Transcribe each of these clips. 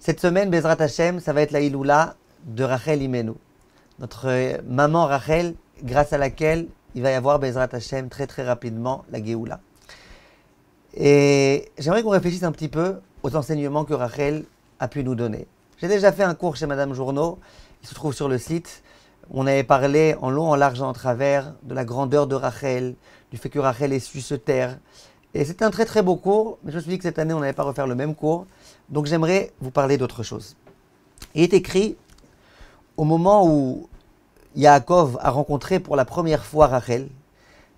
Cette semaine, Bezrat Hashem, ça va être la Iloula de Rachel Imenu. Notre maman Rachel, grâce à laquelle il va y avoir Bezrat Hashem très très rapidement la Géoula. Et j'aimerais qu'on réfléchisse un petit peu aux enseignements que Rachel a pu nous donner. J'ai déjà fait un cours chez Madame Journeau, il se trouve sur le site. On avait parlé en long, en large et en travers de la grandeur de Rachel, du fait que Rachel ait su se taire. Et c'était un très très beau cours, mais je me suis dit que cette année on n'allait pas refaire le même cours. Donc j'aimerais vous parler d'autre chose. Il est écrit, au moment où Yaakov a rencontré pour la première fois Rachel,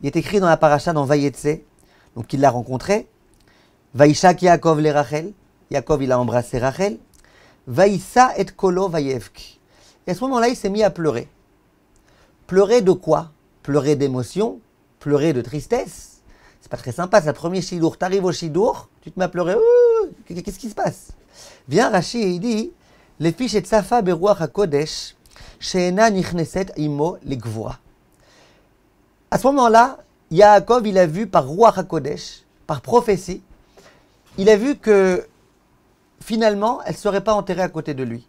il est écrit dans la paracha dans Vayetse, donc il l'a rencontré, Vaishak Yaakov le Rachel, Yaakov il a embrassé Rachel, Vaïssa et kolo vayevk. Et à ce moment-là, il s'est mis à pleurer. Pleurer de quoi? Pleurer d'émotion, pleurer de tristesse. C'est pas très sympa, c'est le premier shidour. Tu arrives au shidour, tu te mets à pleurer. Qu'est-ce qui se passe? Viens Rashi et il dit les fiches et tsafa beruach hakodesh sheena nichneset imo legvura. À ce moment-là, Yaakov, il a vu par ruach hakodesh, par prophétie, il a vu que finalement, elle ne serait pas enterrée à côté de lui.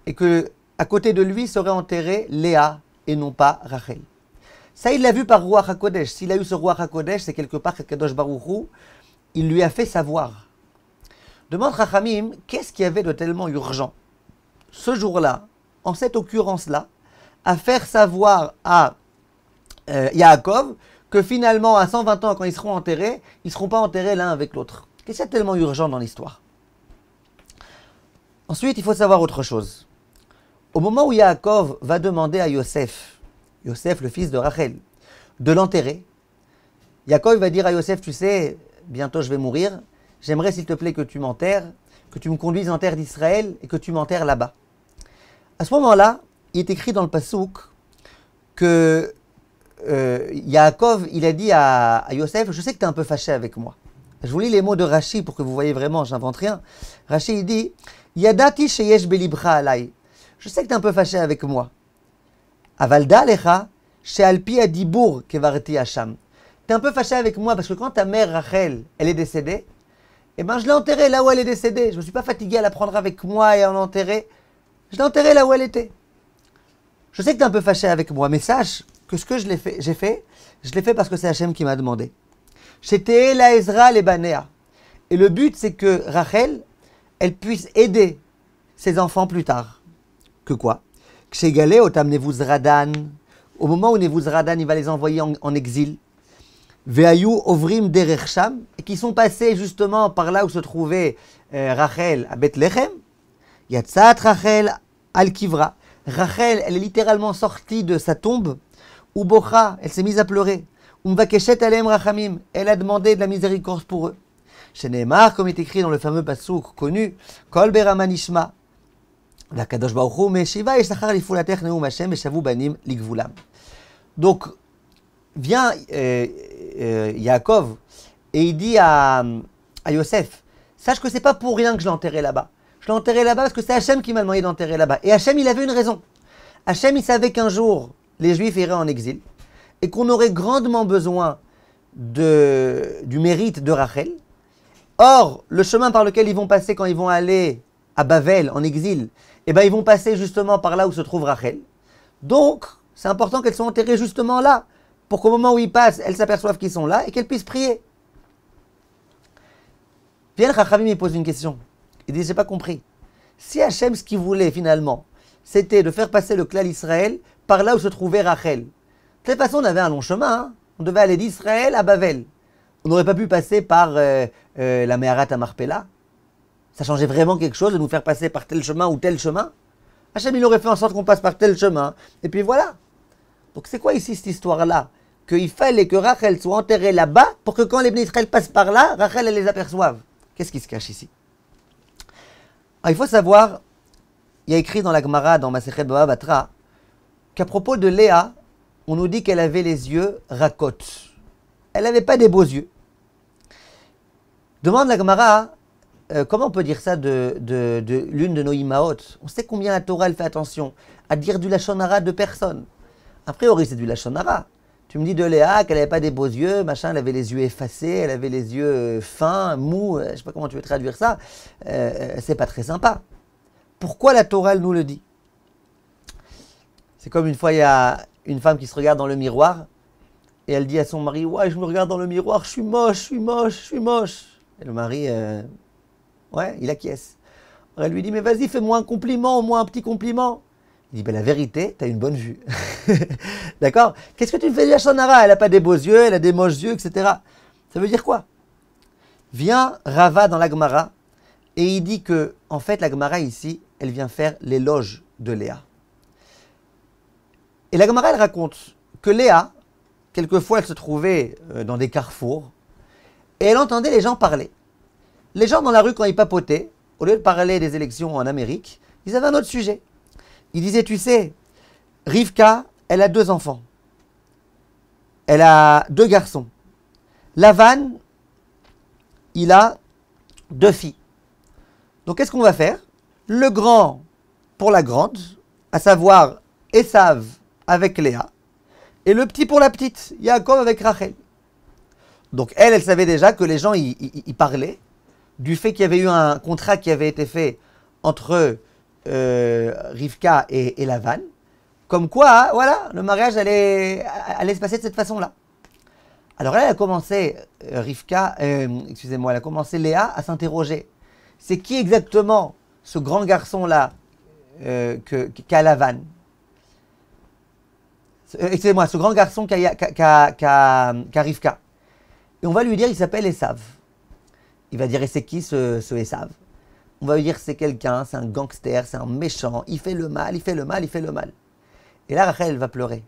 Et que à côté de lui serait enterrée Léa et non pas Rachel. Ça, il l'a vu par Ruach HaKodesh. S'il a eu ce Ruach HaKodesh, c'est quelque part que Kadosh Baruch Hu, il lui a fait savoir. Demande Chachamim, qu'est-ce qu'il y avait de tellement urgent, ce jour-là, en cette occurrence-là, à faire savoir à Yaakov que finalement, à 120 ans, quand ils seront enterrés, ils ne seront pas enterrés l'un avec l'autre. Qu'est-ce qu'il y a de tellement urgent dans l'histoire? Ensuite, il faut savoir autre chose. Au moment où Yaakov va demander à Yosef, le fils de Rachel, de l'enterrer, Yaakov va dire à Yosef, tu sais, bientôt je vais mourir, j'aimerais s'il te plaît que tu m'enterres, que tu me conduises en terre d'Israël et que tu m'enterres là-bas. À ce moment-là, il est écrit dans le Passouk que Yaakov, il a dit à Yosef, je sais que tu es un peu fâché avec moi. Je vous lis les mots de Rashi pour que vous voyez vraiment, j'invente rien. Rashi, il dit, Yadati sheyesh belibra alay. Je sais que tu es un peu fâché avec moi. Avalda lecha she'alpi adibur kevarti hasham. Tu es un peu fâché avec moi parce que quand ta mère Rachel, elle est décédée, eh ben je l'ai enterrée là où elle est décédée. Je ne me suis pas fatigué à la prendre avec moi et à l'enterrer. Je l'ai enterrée là où elle était. Je sais que tu es un peu fâché avec moi, mais sache que ce que je l'ai fait, je l'ai fait parce que c'est Hachem qui m'a demandé. C'était la Ezra les Banéa. Et le but, c'est que Rachel, elle puisse aider ses enfants plus tard. Que quoi? Kshegalé otam Nevuzradan, au moment où Nevuzradan il va les envoyer en exil, Veayu ovrim derech sham, et qui sont passés justement par là où se trouvait Rachel à Bethléem, Yatzat Rachel al Kivra. Rachel, elle est littéralement sortie de sa tombe, Ubocha, elle s'est mise à pleurer, Umvakeshet alem rachamim, elle a demandé de la miséricorde pour eux. Chez Neymar, comme est écrit dans le fameux passouk connu, Kol beramanishma. Donc, vient Yaakov et il dit à Yosef, sache que c'est pas pour rien que je l'ai enterré là-bas. Je l'ai enterré là-bas parce que c'est Hachem qui m'a demandé d'enterrer là-bas. Et Hachem, il avait une raison. Hachem, il savait qu'un jour, les Juifs iraient en exil et qu'on aurait grandement besoin du mérite de Rachel. Or, le chemin par lequel ils vont passer quand ils vont aller à Bavel, en exil, eh ben, ils vont passer justement par là où se trouve Rachel. Donc, c'est important qu'elles soient enterrées justement là, pour qu'au moment où ils passent, elles s'aperçoivent qu'ils sont là et qu'elles puissent prier. Viens, Chachamim, il pose une question. Il dit, j'ai pas compris. Si Hachem, ce qu'il voulait finalement, c'était de faire passer le clan d'Israël par là où se trouvait Rachel. De toute façon, on avait un long chemin. Hein. On devait aller d'Israël à Bavel. On n'aurait pas pu passer par la Meharat à Marpella. Ça changeait vraiment quelque chose de nous faire passer par tel chemin ou tel chemin? Hachem, il aurait fait en sorte qu'on passe par tel chemin. Et puis voilà. Donc c'est quoi ici cette histoire-là? Qu'il fallait que Rachel soit enterrée là-bas pour que quand les Bnei Israël passent par là, Rachel, elle les aperçoive. Qu'est-ce qui se cache ici? Alors, il faut savoir, il y a écrit dans la Gemara, dans Masechet Baba Batra, qu'à propos de Léa, on nous dit qu'elle avait les yeux rakot. Elle n'avait pas des beaux yeux. Demande la Gemara, comment on peut dire ça de l'une de nos imaot? On sait combien la Torah elle fait attention à dire du lachon hara de personne. A priori, c'est du lachon hara. Tu me dis de Léa qu'elle n'avait pas des beaux yeux, machin, elle avait les yeux effacés, elle avait les yeux fins, mous, je ne sais pas comment tu veux traduire ça. C'est pas très sympa. Pourquoi la Torah, elle nous le dit? C'est comme une fois, il y a une femme qui se regarde dans le miroir et elle dit à son mari, ouais, je me regarde dans le miroir, je suis moche, je suis moche, je suis moche. Et le mari, ouais, il acquiesce. Alors elle lui dit, mais vas-y, fais-moi un compliment, au moins un petit compliment. Il dit, ben la vérité, t'as une bonne vue. D'accord? Qu'est-ce que tu me fais de la Shonara? Elle n'a pas des beaux yeux, elle a des moches yeux, etc. Ça veut dire quoi? Vient Rava dans la Gemara et il dit que, en fait, la Gemara ici, elle vient faire l'éloge de Léa. Et la Gemara, elle raconte que Léa, quelquefois, elle se trouvait dans des carrefours et elle entendait les gens parler. Les gens dans la rue, quand ils papotaient, au lieu de parler des élections en Amérique, ils avaient un autre sujet. Ils disaient, tu sais, Rivka, elle a 2 enfants. Elle a 2 garçons. Lavan, il a 2 filles. Donc, qu'est-ce qu'on va faire? Le grand pour la grande, à savoir Esav avec Léa, et le petit pour la petite, Yaakov avec Rachel. Donc, elle savait déjà que les gens y parlaient du fait qu'il y avait eu un contrat qui avait été fait entre Rivka et Lavan, comme quoi, voilà, le mariage allait se passer de cette façon-là. Alors elle a commencé, elle a commencé Léa à s'interroger. C'est qui exactement ce grand garçon-là qu'a Lavan? Excusez-moi, ce grand garçon qu'a Rivka. Et on va lui dire, il s'appelle Esav. Il va dire, et c'est qui ce Esav? On va lui dire, c'est quelqu'un, c'est un gangster, c'est un méchant, il fait le mal, il fait le mal, il fait le mal. Et là, Rachel, elle va pleurer.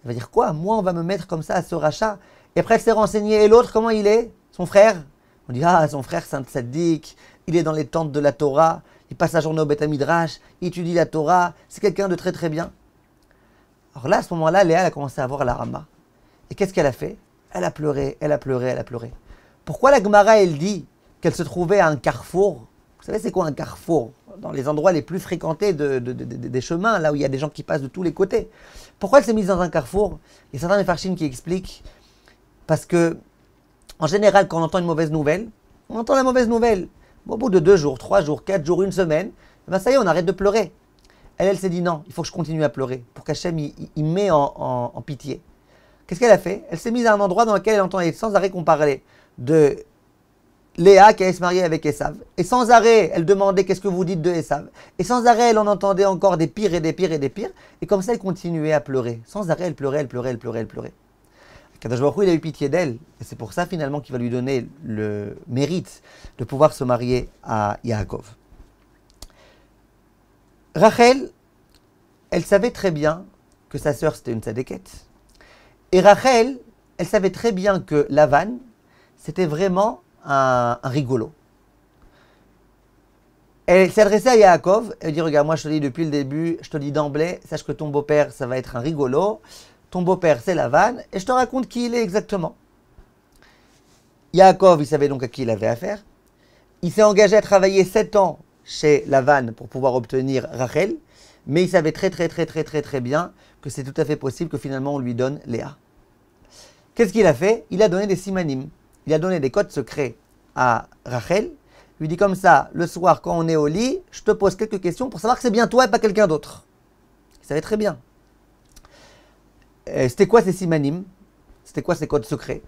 Elle va dire, quoi? Moi, on va me mettre comme ça à ce rachat? Et après, elle s'est renseignée. Et l'autre, comment il est? Son frère? On dit, ah, son frère, c'est un tzaddik, il est dans les tentes de la Torah, il passe sa journée au Beth Midrash, il étudie la Torah, c'est quelqu'un de très très bien. Alors là, à ce moment-là, Léa, elle a commencé à voir la Rama. Et qu'est-ce qu'elle a fait? Elle a pleuré, elle a pleuré, elle a pleuré. Pourquoi la Gemara, elle dit qu'elle se trouvait à un carrefour? Vous savez, c'est quoi un carrefour? Dans les endroits les plus fréquentés des chemins, là où il y a des gens qui passent de tous les côtés. Pourquoi elle s'est mise dans un carrefour? Il y a certains Mefarshim qui expliquent, parce que, en général, quand on entend une mauvaise nouvelle, on entend la mauvaise nouvelle. Au bout de 2 jours, 3 jours, 4 jours, une semaine, ben ça y est, on arrête de pleurer. Elle s'est dit non, il faut que je continue à pleurer, pour qu'Hachem il met en pitié. Qu'est-ce qu'elle a fait? Elle s'est mise à un endroit dans lequel elle entendait sans arrêt qu'on parlait de Léa qui allait se marier avec Esav. Et sans arrêt, elle demandait qu'est-ce que vous dites de Esav. Et sans arrêt, elle en entendait encore des pires et des pires et des pires. Et comme ça, elle continuait à pleurer. Sans arrêt, elle pleurait, elle pleurait, elle pleurait, elle pleurait. Kadosh Baruch Hu, il a eu pitié d'elle. Et c'est pour ça, finalement, qu'il va lui donner le mérite de pouvoir se marier à Yaakov. Rachel, elle savait très bien que sa sœur, c'était une tzadékette. Et Rachel, elle savait très bien que Lavan, c'était vraiment un rigolo. Elle s'est adressée à Yaakov, elle dit, regarde, moi je te dis depuis le début, je te dis d'emblée, sache que ton beau-père, ça va être un rigolo, ton beau-père c'est Lavan, et je te raconte qui il est exactement. Yaakov, il savait donc à qui il avait affaire. Il s'est engagé à travailler 7 ans chez Lavan pour pouvoir obtenir Rachel, mais il savait très bien que c'est tout à fait possible que finalement on lui donne Léa. Qu'est-ce qu'il a fait? Il a donné des simanim. Il a donné des codes secrets à Rachel. Il lui dit comme ça, le soir quand on est au lit, je te pose quelques questions pour savoir que c'est bien toi et pas quelqu'un d'autre. Il savait très bien. C'était quoi ces simanim? C'était quoi ces codes secrets?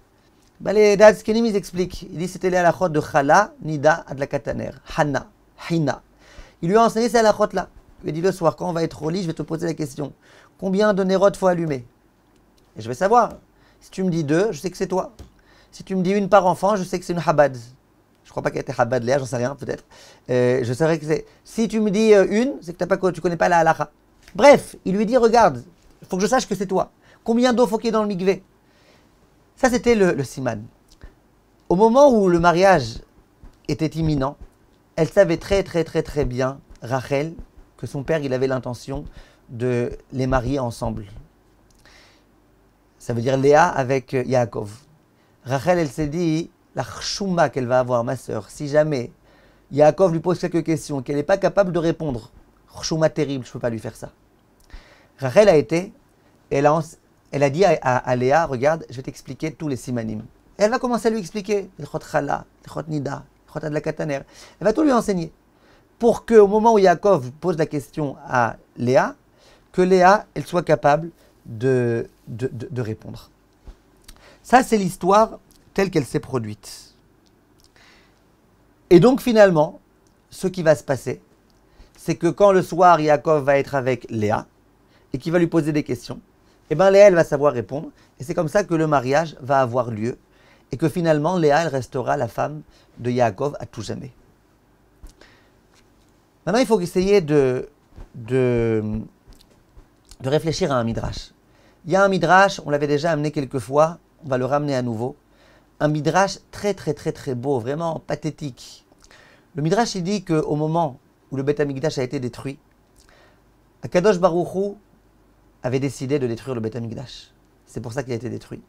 Les Datskenim, ils expliquent. Il dit c'était les halachot de Chala, Nida, Adlakataner, Hana, Hina. Il lui a enseigné ces halachot-là. Il lui a dit le soir, quand on va être au lit, je vais te poser la question. Combien de nérotes faut allumer? Et je vais savoir. Si tu me dis 2, je sais que c'est toi. Si tu me dis 1 par enfant, je sais que c'est une Chabad. Je crois pas qu'elle était Chabad Léa, j'en sais rien, peut-être. Je saurais que c'est. Si tu me dis 1, c'est que tu connais pas la halacha. Bref, il lui dit regarde, il faut que je sache que c'est toi. Combien d'eau faut qu'il y ait dans le mikvé? Ça, c'était le siman. Au moment où le mariage était imminent, elle savait très bien, Rachel, que son père, il avait l'intention de les marier ensemble. Ça veut dire Léa avec Yaakov. Rachel, elle s'est dit, la chouma qu'elle va avoir, ma sœur, si jamais Yaakov lui pose quelques questions, qu'elle n'est pas capable de répondre, chouma terrible, je ne peux pas lui faire ça. Rachel a été, elle a dit à Léa, regarde, je vais t'expliquer tous les simanim. Et elle va commencer à lui expliquer, Ilchot Chala, Ilchot Nida, Ilchot Adlakataner. Elle va tout lui enseigner. pour qu'au moment où Yaakov pose la question à Léa, que Léa, elle soit capable de répondre. Ça, c'est l'histoire telle qu'elle s'est produite. Et donc, finalement, ce qui va se passer, c'est que quand le soir, Yaakov va être avec Léa et qu'il va lui poser des questions, eh bien, Léa, elle va savoir répondre. Et c'est comme ça que le mariage va avoir lieu et que finalement, Léa, elle restera la femme de Yaakov à tout jamais. Maintenant, il faut essayer de réfléchir à un midrash. Il y a un midrash, on l'avait déjà amené quelques fois, on va le ramener à nouveau. Un midrash très très très très beau, vraiment pathétique. Le midrash, il dit qu'au moment où le Beth Amikdash a été détruit, Akadosh Baruch Hu avait décidé de détruire le Beth Amikdash. C'est pour ça qu'il a été détruit.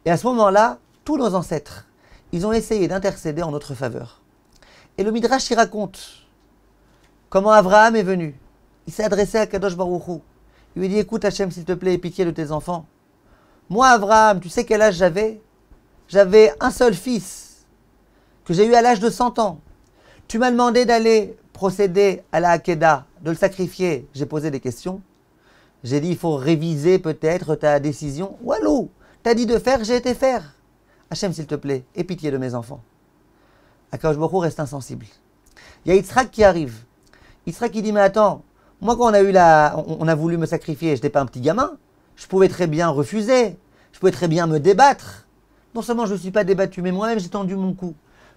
Et à ce moment-là, tous nos ancêtres, ils ont essayé d'intercéder en notre faveur. Et le midrash, il raconte comment Abraham est venu. Il s'est adressé à Akadosh Baruch Hu. Il lui a dit, écoute Hachem, s'il te plaît, aie pitié de tes enfants. Moi, Abraham, tu sais quel âge j'avais? J'avais un seul fils, que j'ai eu à l'âge de 100 ans. Tu m'as demandé d'aller procéder à la Hakeda, de le sacrifier. J'ai posé des questions. J'ai dit, il faut réviser peut-être ta décision. Walou, t'as dit de faire, j'ai été faire. Hachem, s'il te plaît, aie pitié de mes enfants. Akadosh Baruch Hu reste insensible. Il y a Yitzhak qui arrive. Yitzhak qui dit, mais attends, moi quand on a voulu me sacrifier, je n'étais pas un petit gamin. Je pouvais très bien refuser. Je pouvais très bien me débattre. Non seulement je ne suis pas débattu, mais moi-même j'ai tendu mon cou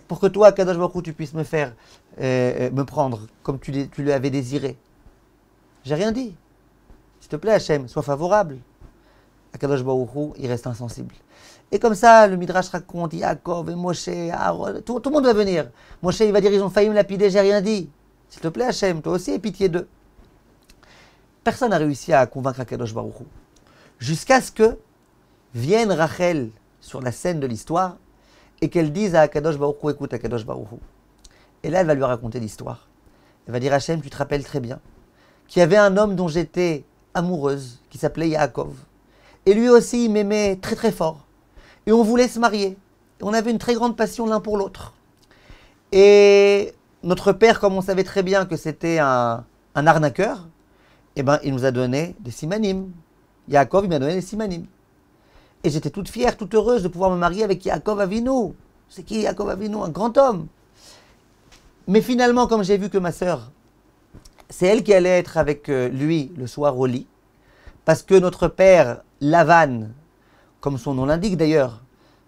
pour que toi, Akadosh Baruch Hu, tu puisses me faire, me prendre comme tu l'avais désiré. J'ai rien dit. S'il te plaît, Hachem, sois favorable. Akadosh Baruch Hu, il reste insensible. Et comme ça, le Midrash raconte, Yaakov et Moshe, Aaron, tout le monde va venir. Moshe, il va dire, ils ont failli me lapider, j'ai rien dit. S'il te plaît, Hachem, toi aussi, aie pitié d'eux. Personne n'a réussi à convaincre Akadosh Baruch Hu. Jusqu'à ce que vienne Rachel sur la scène de l'histoire et qu'elle dise à Akadosh Baruch Hu, écoute Akadosh Baruch Hu. Et là, elle va lui raconter l'histoire. Elle va dire, Hachem, tu te rappelles très bien qu'il y avait un homme dont j'étais amoureuse, qui s'appelait Yaakov. Et lui aussi, il m'aimait très très fort. Et on voulait se marier. Et on avait une très grande passion l'un pour l'autre. Et notre père, comme on savait très bien que c'était un arnaqueur, eh ben, il nous a donné des simanim. Yaakov, il m'a donné des simanim. Et j'étais toute fière, toute heureuse de pouvoir me marier avec Yaakov Avinu. C'est qui Yaakov Avinu? Un grand homme. Mais finalement, comme j'ai vu que ma sœur, c'est elle qui allait être avec lui le soir au lit, parce que notre père, Lavan, comme son nom l'indique d'ailleurs,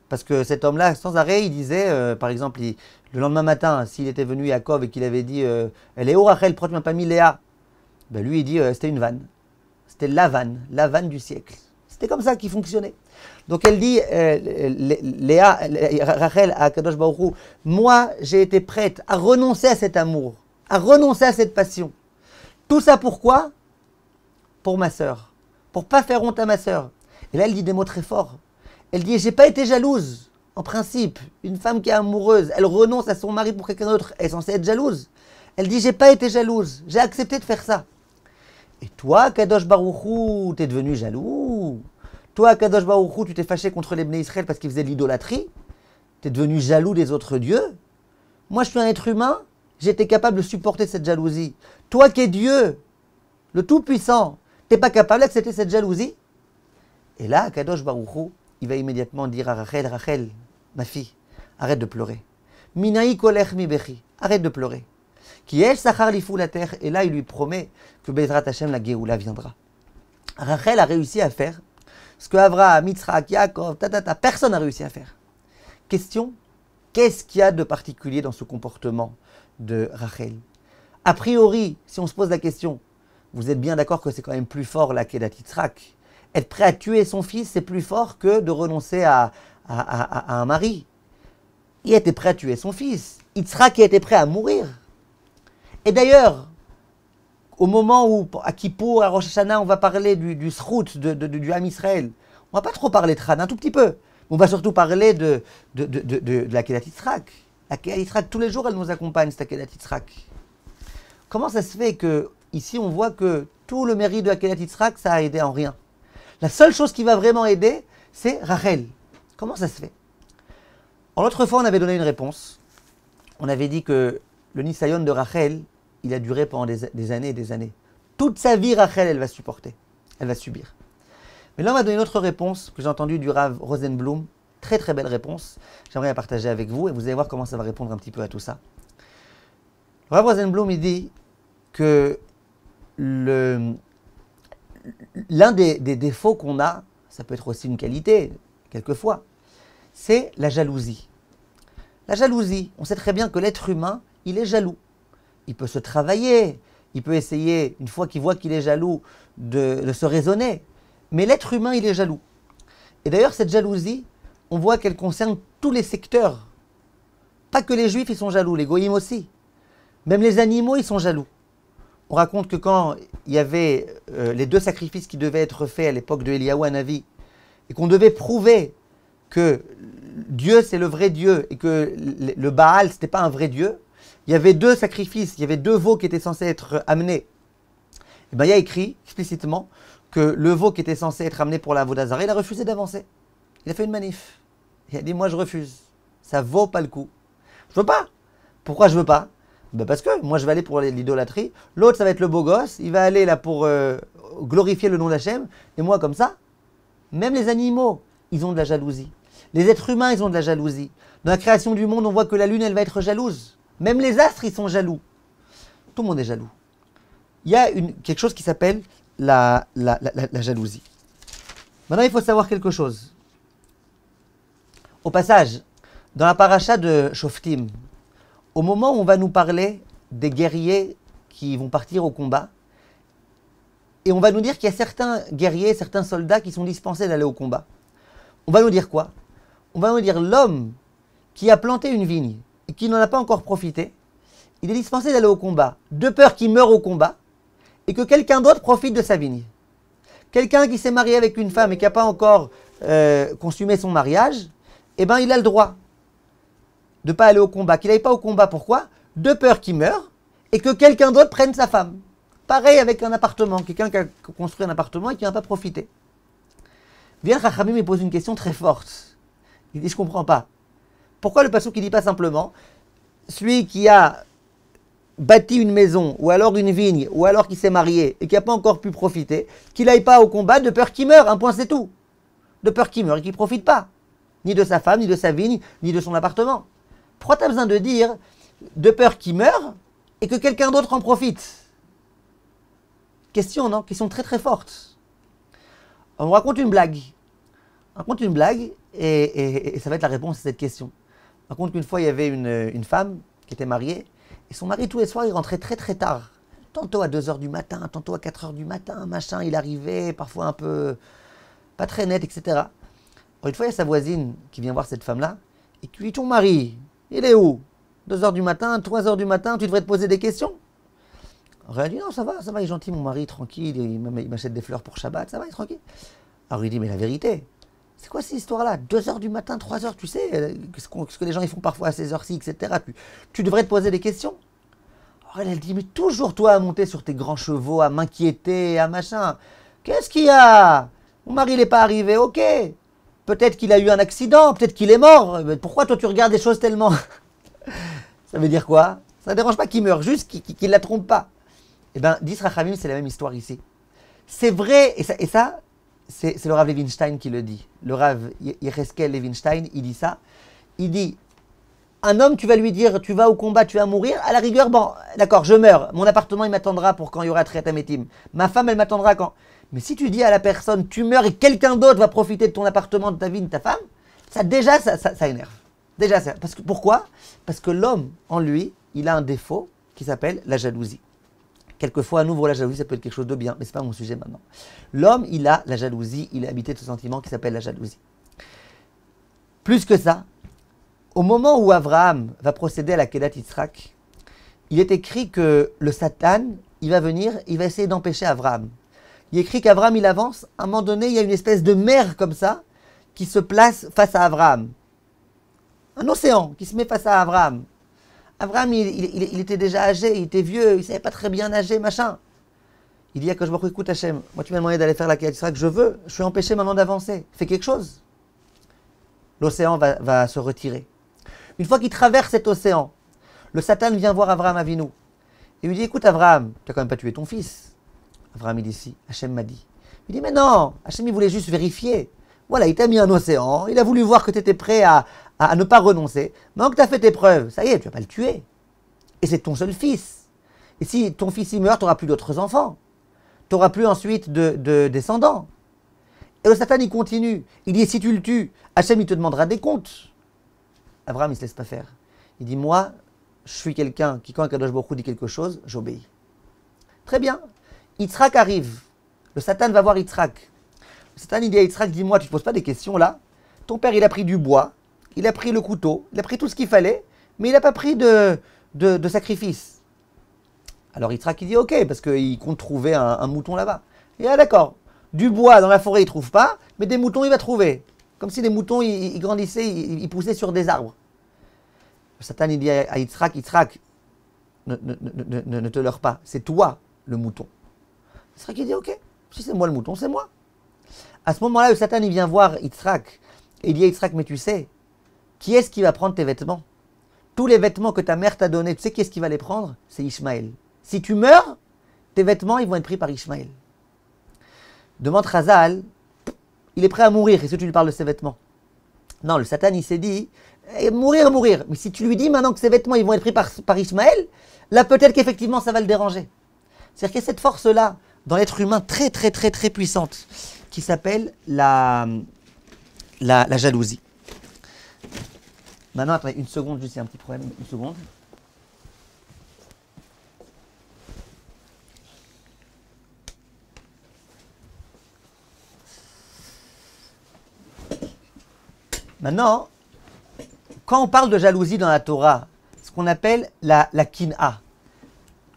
parce que cet homme-là, sans arrêt, il disait, par exemple, le lendemain matin, s'il était venu Yaakov et qu'il avait dit elle est où Rachel, pourquoi tu m'as pas mis Léa? Ben lui, il dit c'était une vanne. C'était la vanne du siècle. C'était comme ça qu'il fonctionnait. Donc elle dit, Rachel à Akadosh Baruch Hu, moi j'ai été prête à renoncer à cet amour, à renoncer à cette passion. Tout ça pourquoi? Pour ma sœur. Pour pas faire honte à ma sœur. Et là elle dit des mots très forts. Elle dit, j'ai pas été jalouse. En principe, une femme qui est amoureuse, elle renonce à son mari pour quelqu'un d'autre, elle est censée être jalouse. Elle dit, j'ai pas été jalouse, j'ai accepté de faire ça. Et toi, Kadosh Baruch Hu, t'es devenu jaloux. Toi, Kadosh Baruch Hu, tu t'es fâché contre les Bnei Israël parce qu'ils faisaient de l'idolâtrie. T'es devenu jaloux des autres dieux. Moi, je suis un être humain, j'ai été capable de supporter cette jalousie. Toi qui es Dieu, le Tout-Puissant, t'es pas capable d'accepter cette jalousie? Et là, Kadosh Baruch Hu, il va immédiatement dire à Rachel, Rachel, ma fille, arrête de pleurer. Minaï kolech mi bechi, arrête de pleurer. Qui est Sachar lifou la terre, et là il lui promet que Bezrat Hashem la Géoula viendra. Rachel a réussi à faire ce que Avraham, Yitzhak, Yaakov, personne n'a réussi à faire. Question, qu'est-ce qu'il y a de particulier dans ce comportement de Rachel? A priori, si on se pose la question, vous êtes bien d'accord que c'est quand même plus fort la Kedat Yitzhak. Être prêt à tuer son fils, c'est plus fort que de renoncer à un mari. Il était prêt à tuer son fils. Yitzhak était prêt à mourir. Et d'ailleurs, au moment où, à Kippour, à Rosh Hashanah, on va parler du srout, du Ham Israël, on ne va pas trop parler de Tran, un tout petit peu. On va surtout parler de la Kedat Yitzhak. La Kedat Yitzhak, tous les jours, elle nous accompagne, cette Kedat Yitzhak. Comment ça se fait que, ici, on voit que tout le mérite de la Kedat Yitzhak, ça a aidé en rien? La seule chose qui va vraiment aider, c'est Rachel. Comment ça se fait? L'autre fois, on avait donné une réponse. On avait dit que le Nisayon de Rachel, il a duré pendant des années et des années. Toute sa vie, Rachel, elle va supporter. Elle va subir. Mais là, on va donner une autre réponse que j'ai entendue du Rav Rosenblum. Très très belle réponse. J'aimerais la partager avec vous et vous allez voir comment ça va répondre un petit peu à tout ça. Le Rav Rosenblum, il dit que l'un des défauts qu'on a, ça peut être aussi une qualité, quelquefois, c'est la jalousie. La jalousie, on sait très bien que l'être humain, il est jaloux. Il peut se travailler, il peut essayer, une fois qu'il voit qu'il est jaloux, de se raisonner. Mais l'être humain, il est jaloux. Et d'ailleurs, cette jalousie, on voit qu'elle concerne tous les secteurs. Pas que les juifs, ils sont jaloux, les goïms aussi. Même les animaux, ils sont jaloux. On raconte que quand il y avait les 2 sacrifices qui devaient être faits à l'époque de Eliyahu Hanavi, et qu'on devait prouver que Dieu c'est le vrai Dieu et que le Baal c'était pas un vrai Dieu, il y avait 2 sacrifices, il y avait 2 veaux qui étaient censés être amenés. Et bien il y a écrit explicitement que le veau qui était censé être amené pour la Avodah, il a refusé d'avancer. Il a fait une manif. Il a dit moi je refuse. Ça vaut pas le coup. Je veux pas. Pourquoi je veux pas? Ben parce que moi je vais aller pour l'idolâtrie, l'autre ça va être le beau gosse, il va aller là pour glorifier le nom d'Hachem, et moi comme ça, même les animaux, ils ont de la jalousie. Les êtres humains, ils ont de la jalousie. Dans la création du monde, on voit que la lune, elle va être jalouse. Même les astres, ils sont jaloux. Tout le monde est jaloux. Il y a quelque chose qui s'appelle la jalousie. Maintenant, il faut savoir quelque chose. Au passage, dans la paracha de Shoftim, au moment où on va nous parler des guerriers qui vont partir au combat, et on va nous dire qu'il y a certains guerriers, certains soldats qui sont dispensés d'aller au combat. On va nous dire quoi? On va nous dire l'homme qui a planté une vigne et qui n'en a pas encore profité, il est dispensé d'aller au combat, de peur qu'il meure au combat et que quelqu'un d'autre profite de sa vigne. Quelqu'un qui s'est marié avec une femme et qui n'a pas encore consommé son mariage, eh ben il a le droit de ne pas aller au combat, qu'il n'aille pas au combat. Pourquoi? De peur qu'il meure et que quelqu'un d'autre prenne sa femme. Pareil avec un appartement, quelqu'un qui a construit un appartement et qui n'a pas profité. Vient Chachamim me pose une question très forte. Il dit, je ne comprends pas. Pourquoi le passouk ne dit pas simplement, celui qui a bâti une maison, ou alors une vigne, ou alors qui s'est marié et qui n'a pas encore pu profiter, qu'il n'aille pas au combat de peur qu'il meure, un point c'est tout. De peur qu'il meure et qu'il ne profite pas. Ni de sa femme, ni de sa vigne, ni de son appartement. Pourquoi tu as besoin de dire de peur qu'il meure et que quelqu'un d'autre en profite? Question, non? Question très très forte. On raconte une blague. On raconte une blague et ça va être la réponse à cette question. On raconte qu'une fois il y avait une femme qui était mariée et son mari tous les soirs il rentrait très très tard. Tantôt à 2h du matin, tantôt à 4h du matin, machin, il arrivait parfois un peu pas très net, etc. Alors une fois il y a sa voisine qui vient voir cette femme-là et qui lui dit ton mari, il est où? 2h du matin, 3h du matin, tu devrais te poser des questions. Alors elle dit non, ça va, il est gentil, mon mari, tranquille, il m'achète des fleurs pour Shabbat, ça va, il est tranquille. Alors il dit, mais la vérité, c'est quoi cette histoire-là? 2h du matin, 3h, tu sais, ce que les gens ils font parfois à ces heures-ci, etc. Tu devrais te poser des questions. Alors elle dit, mais toujours toi à monter sur tes grands chevaux, à m'inquiéter, à machin. Qu'est-ce qu'il y a? Mon mari, il n'est pas arrivé, ok. Peut-être qu'il a eu un accident, peut-être qu'il est mort. Mais pourquoi toi tu regardes des choses tellement... Ça veut dire quoi? Ça ne dérange pas qu'il meure, juste qu'il ne la trompe pas. Eh bien, dit Rachamim, c'est la même histoire ici. C'est vrai, et ça c'est le Rav Levinstein qui le dit. Le Rav Yecheskel Levinstein, il dit ça. Il dit, un homme, tu vas lui dire, tu vas au combat, tu vas mourir. À la rigueur, bon, d'accord, je meurs. Mon appartement, il m'attendra pour quand il y aura Triat Hametim. Ma femme, elle m'attendra quand... Mais si tu dis à la personne, tu meurs et quelqu'un d'autre va profiter de ton appartement, de ta vie, de ta femme, ça déjà, ça énerve. Déjà, parce que, pourquoi? Parce que l'homme, en lui, il a un défaut qui s'appelle la jalousie. Quelquefois, à nouveau, la jalousie, ça peut être quelque chose de bien, mais ce n'est pas mon sujet maintenant. L'homme, il a la jalousie, il est habité de ce sentiment qui s'appelle la jalousie. Plus que ça, au moment où Abraham va procéder à la Kedat Yitzhak, il est écrit que le Satan, il va venir, il va essayer d'empêcher Abraham. Il est écrit qu'Abraham, il avance, à un moment donné, il y a une espèce de mer comme ça, qui se place face à Abraham. Un océan qui se met face à Abraham. Abraham, il était déjà âgé, il était vieux, il ne savait pas très bien nager, machin. Il dit à Akadosh Baruch Hu, écoute Hachem, moi tu m'as demandé d'aller faire la Kedat Yitzhak, je suis empêché maintenant d'avancer. Fais quelque chose. L'océan va se retirer. Une fois qu'il traverse cet océan, le Satan vient voir Abraham Avinu. Il lui dit, écoute Abraham, tu n'as quand même pas tué ton fils. Abraham, il dit, si, Hachem m'a dit. Il dit, mais non, Hachem, il voulait juste vérifier. Voilà, il t'a mis un océan, il a voulu voir que tu étais prêt à ne pas renoncer. Maintenant que tu as fait tes preuves, ça y est, tu ne vas pas le tuer. Et c'est ton seul fils. Et si ton fils il meurt, tu n'auras plus d'autres enfants. Tu n'auras plus ensuite de descendants. Et le Satan, il continue. Il dit, si tu le tues, Hachem, il te demandera des comptes. Abraham, il ne se laisse pas faire. Il dit, moi, je suis quelqu'un qui, quand Kadosh Baruch Hu dit quelque chose, j'obéis. Très bien. Yitzhak arrive. Le Satan va voir Yitzhak. Le Satan, il dit à Yitzhak, dis-moi, tu ne te poses pas des questions là? Ton père, il a pris du bois, il a pris le couteau, il a pris tout ce qu'il fallait, mais il n'a pas pris de sacrifice. Alors Yitzhak, il dit, ok, parce qu'il compte trouver un mouton là-bas. Et ah d'accord, du bois dans la forêt, il ne trouve pas, mais des moutons, il va trouver. Comme si des moutons, ils grandissaient, ils poussaient sur des arbres. Le Satan, il dit à Yitzhak, Yitzhak, ne te leurre pas, c'est toi le mouton. Yitzhak, il dit, ok, si c'est moi le mouton, c'est moi. À ce moment-là, le Satan, il vient voir Yitzhak, et il dit à Yitzhak, mais tu sais, qui est-ce qui va prendre tes vêtements? Tous les vêtements que ta mère t'a donnés, tu sais qui est-ce qui va les prendre? C'est Ishmaël. Si tu meurs, tes vêtements, ils vont être pris par Ishmaël. Demande Chazal, il est prêt à mourir, est-ce que tu lui parles de ses vêtements? Non, le Satan, il s'est dit, mourir. Mais si tu lui dis maintenant que ses vêtements, ils vont être pris par Ishmaël, là, peut-être qu'effectivement, ça va le déranger. C'est-à-dire qu'il y a cette force-là, dans l'être humain, très, très, très, très puissante, qui s'appelle la jalousie. Maintenant, attendez, une seconde, juste, il y a un petit problème, une seconde. Maintenant, quand on parle de jalousie dans la Torah, ce qu'on appelle la kin'a,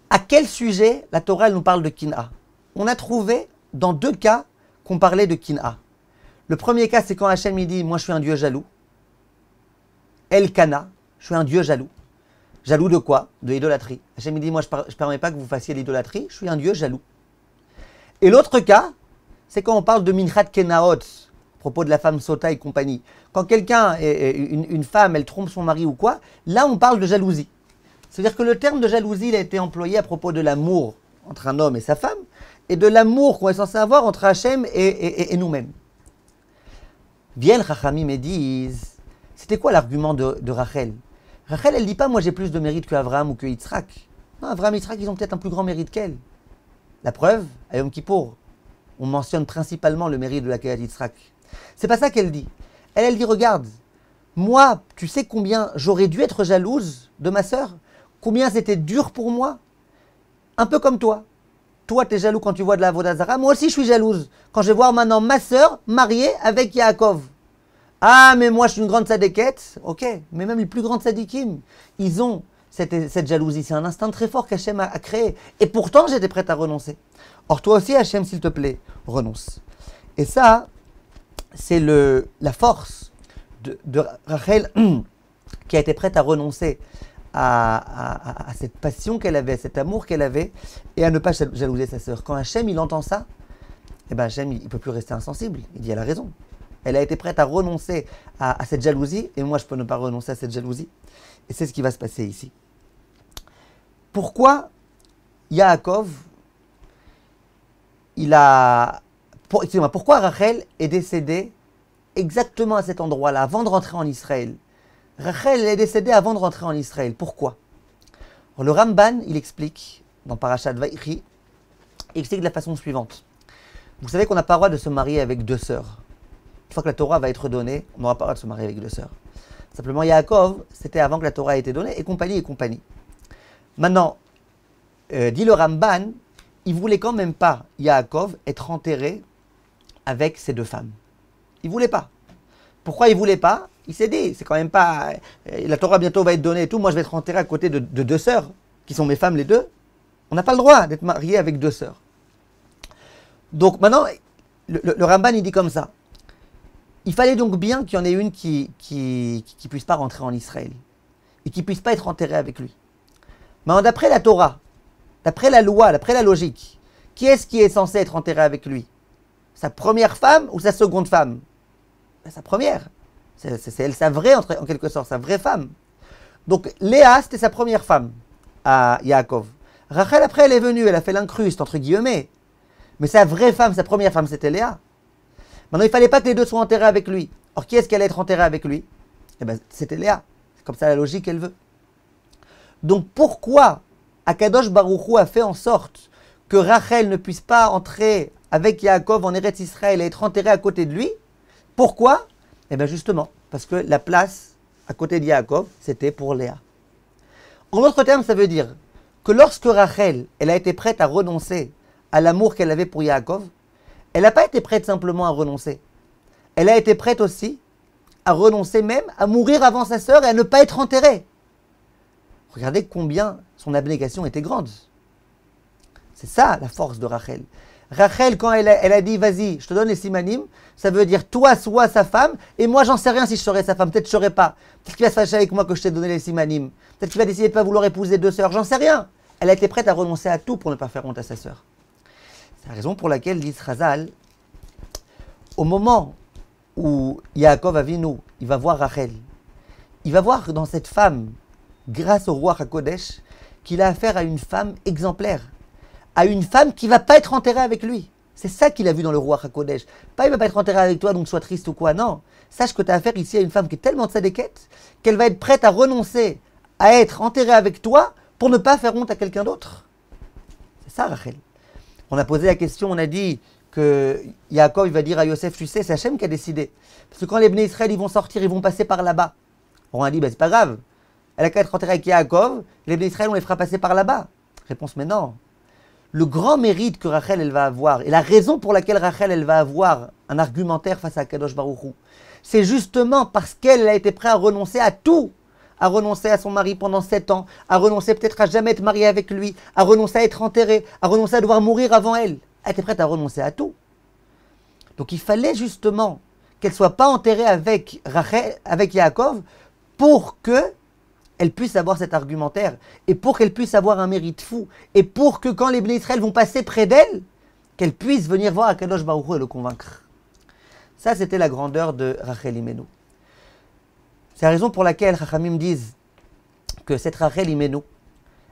à quel sujet la Torah elle nous parle de kin'a? On a trouvé dans deux cas qu'on parlait de kin'a. Le premier cas, c'est quand Hachem il dit, moi je suis un Dieu jaloux. Elkana, je suis un Dieu jaloux. Jaloux de quoi? De l'idolâtrie. Hachem il dit, moi je ne permets pas que vous fassiez l'idolâtrie, je suis un Dieu jaloux. Et l'autre cas, c'est quand on parle de Minchat Kenaot, à propos de la femme Sota et compagnie. Quand quelqu'un, une femme, elle trompe son mari ou quoi, là on parle de jalousie. C'est-à-dire que le terme de jalousie, il a été employé à propos de l'amour entre un homme et sa femme, et de l'amour qu'on est censé avoir entre Hachem et nous-mêmes. Viennent Chachamim et disent, c'était quoi l'argument de Rachel? Rachel, elle ne dit pas, moi j'ai plus de mérite qu'Abraham ou que Yitzhak. Non, Abraham et Yitzhak, ils ont peut-être un plus grand mérite qu'elle. La preuve, à Yom Kippour, on mentionne principalement le mérite de la Kayat Yitzhak. C'est pas ça qu'elle dit. Elle dit, regarde, moi, tu sais combien j'aurais dû être jalouse de ma sœur? Combien c'était dur pour moi? Un peu comme toi. Toi, tu es jaloux quand tu vois de la Avodah Zara. Moi aussi, je suis jalouse. Quand je vais voir maintenant ma sœur mariée avec Yaakov. Ah, mais moi, je suis une grande sadéquette. Ok, mais même les plus grandes sadikim, ils ont cette jalousie. C'est un instinct très fort qu'Hachem a créé. Et pourtant, j'étais prête à renoncer. Or, toi aussi, Hachem, s'il te plaît, renonce. Et ça, c'est la force de Rachel qui a été prête à renoncer à cette passion qu'elle avait, cet amour qu'elle avait, et à ne pas jalouser sa sœur. Quand Hachem, il entend ça, eh ben Hachem, il ne peut plus rester insensible. Il dit, elle a raison. Elle a été prête à renoncer à cette jalousie, et moi, je peux ne pas renoncer à cette jalousie. Et c'est ce qui va se passer ici. Pourquoi Yaakov, pourquoi Rachel est décédée exactement à cet endroit-là, avant de rentrer en Israël? Rachel est décédée avant de rentrer en Israël. Pourquoi? Alors, le Ramban, il explique, dans Parashat Vaïchi, il explique de la façon suivante. Vous savez qu'on n'a pas le droit de se marier avec deux sœurs. Une fois que la Torah va être donnée, on n'aura pas le droit de se marier avec deux sœurs. Simplement, Yaakov, c'était avant que la Torah ait été donnée, et compagnie, et compagnie. Maintenant, dit le Ramban, il ne voulait quand même pas, Yaakov, être enterré avec ses deux femmes. Il ne voulait pas. Pourquoi il ne voulait pas? Il s'est dit, c'est quand même pas... La Torah bientôt va être donnée et tout, moi je vais être enterré à côté de deux sœurs, qui sont mes femmes les deux. On n'a pas le droit d'être marié avec deux sœurs. Donc maintenant, le Ramban il dit comme ça. Il fallait donc bien qu'il y en ait une qui puisse pas rentrer en Israël, et qui puisse pas être enterrée avec lui. Mais d'après la Torah, d'après la loi, d'après la logique, qui est-ce qui est censé être enterré avec lui? Sa première femme ou sa seconde femme? Sa première. C'est elle sa vraie, en quelque sorte, sa vraie femme. Donc Léa, c'était sa première femme à Yaakov. Rachel, après, elle est venue, elle a fait l'incruste, entre guillemets. Mais sa vraie femme, sa première femme, c'était Léa. Maintenant, il ne fallait pas que les deux soient enterrés avec lui. Or, qui est-ce qui allait être enterré avec lui? Eh bien, c'était Léa. C'est comme ça la logique qu'elle veut. Donc, pourquoi Akadosh Baruch Hu a fait en sorte que Rachel ne puisse pas entrer avec Yaakov en Eretz Israël et être enterrée à côté de lui? Pourquoi? Eh bien, justement, parce que la place à côté de Yaakov, c'était pour Léa. En d'autres termes, ça veut dire que lorsque Rachel, elle a été prête à renoncer à l'amour qu'elle avait pour Yaakov, elle n'a pas été prête simplement à renoncer. Elle a été prête aussi à renoncer même à mourir avant sa sœur et à ne pas être enterrée. Regardez combien son abnégation était grande. C'est ça la force de Rachel. Rachel, quand elle a dit, vas-y, je te donne les simanim, ça veut dire, toi, sois sa femme, et moi, j'en sais rien si je serai sa femme. Peut-être que je ne serai pas. Peut-être qu'il va se fâcher avec moi que je t'ai donné les simanim. Peut-être qu'il va décider de ne pas vouloir épouser deux sœurs. J'en sais rien. Elle a été prête à renoncer à tout pour ne pas faire honte à sa sœur. C'est la raison pour laquelle, dit Chazal, au moment où Yaakov Avinu, il va voir Rachel, il va voir dans cette femme, grâce au roi HaKodesh, qu'il a affaire à une femme exemplaire. À une femme qui ne va pas être enterrée avec lui. C'est ça qu'il a vu dans le roi HaKodesh. Pas il ne va pas être enterré avec toi, donc sois triste ou quoi. Non. Sache que tu as affaire ici à une femme qui est tellement tzadékette qu'elle va être prête à renoncer à être enterrée avec toi pour ne pas faire honte à quelqu'un d'autre. C'est ça, Rachel. On a posé la question, on a dit que Yaakov il va dire à Yosef, tu sais, c'est Hachem qui a décidé. Parce que quand les Bnei Israël ils vont sortir, ils vont passer par là-bas. On a dit, c'est pas grave. Elle a qu'à être enterrée avec Yaakov, les Bnei Israël on les fera passer par là-bas. Réponse, mais non. Le grand mérite que Rachel elle va avoir, et la raison pour laquelle Rachel elle va avoir un argumentaire face à Kadosh Baruch Hu, c'est justement parce qu'elle a été prête à renoncer à tout, à renoncer à son mari pendant 7 ans, à renoncer peut-être à jamais être mariée avec lui, à renoncer à être enterrée, à renoncer à devoir mourir avant elle. Elle était prête à renoncer à tout. Donc il fallait justement qu'elle ne soit pas enterrée avec Rachel, avec Yaakov, pour que elle puisse avoir cet argumentaire, et pour qu'elle puisse avoir un mérite fou, et pour que quand les Bnei Israël vont passer près d'elle, qu'elle puisse venir voir Akadosh Baruch Hu et le convaincre. Ça, c'était la grandeur de Rachel Imenu. C'est la raison pour laquelle Chachamim disent que cette Rachel Imenu,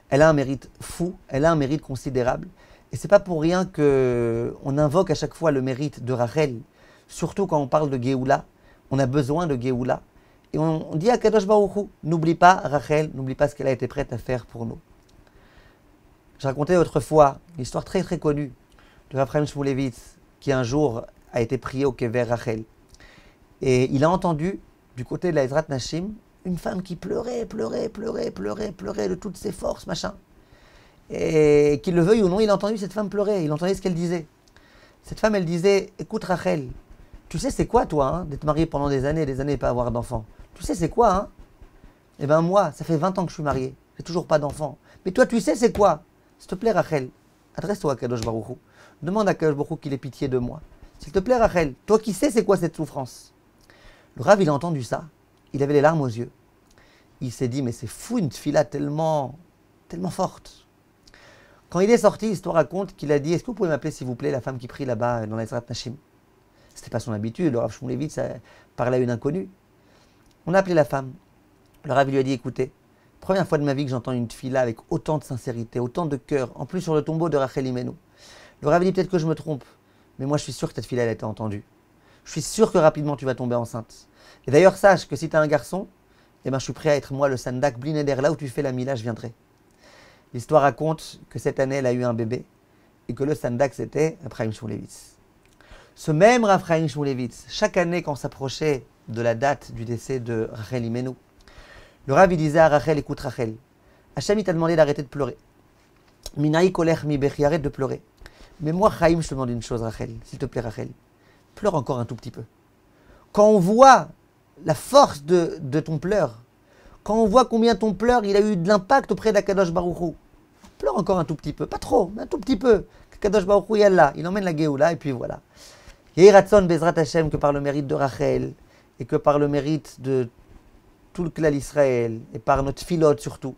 elle a un mérite fou, elle a un mérite considérable, et c'est pas pour rien qu'on invoque à chaque fois le mérite de Rachel, surtout quand on parle de Géoula, on a besoin de Géoula. Et on dit à Kadosh Baruch Hu, n'oublie pas Rachel, n'oublie pas ce qu'elle a été prête à faire pour nous. Je racontais autrefois une histoire très très connue de Rav Chaim Shmulevitz, qui un jour a été prié au Kever Rachel. Et il a entendu, du côté de la Ezrat Nashim, une femme qui pleurait de toutes ses forces, machin. Et qu'il le veuille ou non, il a entendu cette femme pleurer, il entendait ce qu'elle disait. Cette femme, elle disait, écoute Rachel, tu sais c'est quoi toi, hein, d'être mariée pendant des années et pas avoir d'enfant? Tu sais c'est quoi, hein? Eh bien moi, ça fait 20 ans que je suis marié, j'ai toujours pas d'enfant. Mais toi tu sais c'est quoi? S'il te plaît Rachel, adresse-toi à Kadosh Baruch Hu. Demande à Kadosh Baruch Hu qu'il ait pitié de moi. S'il te plaît Rachel, toi qui sais c'est quoi cette souffrance? Le Rav il a entendu ça, il avait les larmes aux yeux. Il s'est dit mais c'est fou une tfila tellement forte. Quand il est sorti, l'histoire raconte qu'il a dit, est-ce que vous pouvez m'appeler s'il vous plaît la femme qui prie là-bas dans la Ezrat Nashim? C'était pas son habitude, le Rav Shmulevitz parlait à une inconnue. On a appelé la femme. Le Rav lui a dit, écoutez, première fois de ma vie que j'entends une tfila avec autant de sincérité, autant de cœur, en plus sur le tombeau de Rachel Imenu. Le Rav dit, peut-être que je me trompe, mais moi je suis sûr que cette tfila elle a été entendue. Je suis sûr que rapidement tu vas tomber enceinte. Et d'ailleurs, sache que si tu as un garçon, eh ben, je suis prêt à être moi le sandak blineder, là où tu fais la mila, je viendrai. L'histoire raconte que cette année elle a eu un bébé, et que le sandak c'était Rav Chaim Shmulevitz. Ce même Rav Chaim Shmulevitz, chaque année quand on s'approchait de la date du décès de Rachel Imenu, le Rav il disait à Rachel, écoute Rachel, Hachem il t'a demandé d'arrêter de pleurer. Minaï kolech mi bechi, arrête de pleurer. Mais moi Chaim, je te demande une chose Rachel, s'il te plaît Rachel, pleure encore un tout petit peu. Quand on voit la force de ton pleur, quand on voit combien ton pleur il a eu de l'impact auprès d'Akadosh Baruch Hu, pleure encore un tout petit peu, pas trop, mais un tout petit peu. Kadosh Baruch Hu, là, il emmène la Géoula et puis voilà. Et Ratson Bezrat Hashem que par le mérite de Rachel et que par le mérite de tout le clan d'Israël et par notre filote surtout,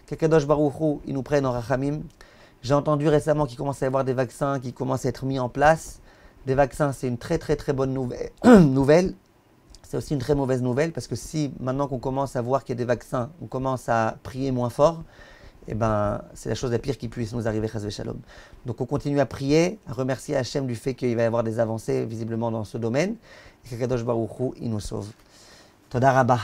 que Kadosh Baruch Hu, il nous prenne en Rachamim. J'ai entendu récemment qu'il commence à y avoir des vaccins qui commencent à être mis en place. Des vaccins, c'est une très très très bonne nouvelle. C'est aussi une très mauvaise nouvelle parce que si maintenant qu'on commence à voir qu'il y a des vaccins, on commence à prier moins fort, eh ben, c'est la chose la pire qui puisse nous arriver, chas v'shalom. Donc on continue à prier, à remercier Hachem du fait qu'il va y avoir des avancées visiblement dans ce domaine, et que Kadosh Baruch Hu, il nous sauve. Toda Rabba.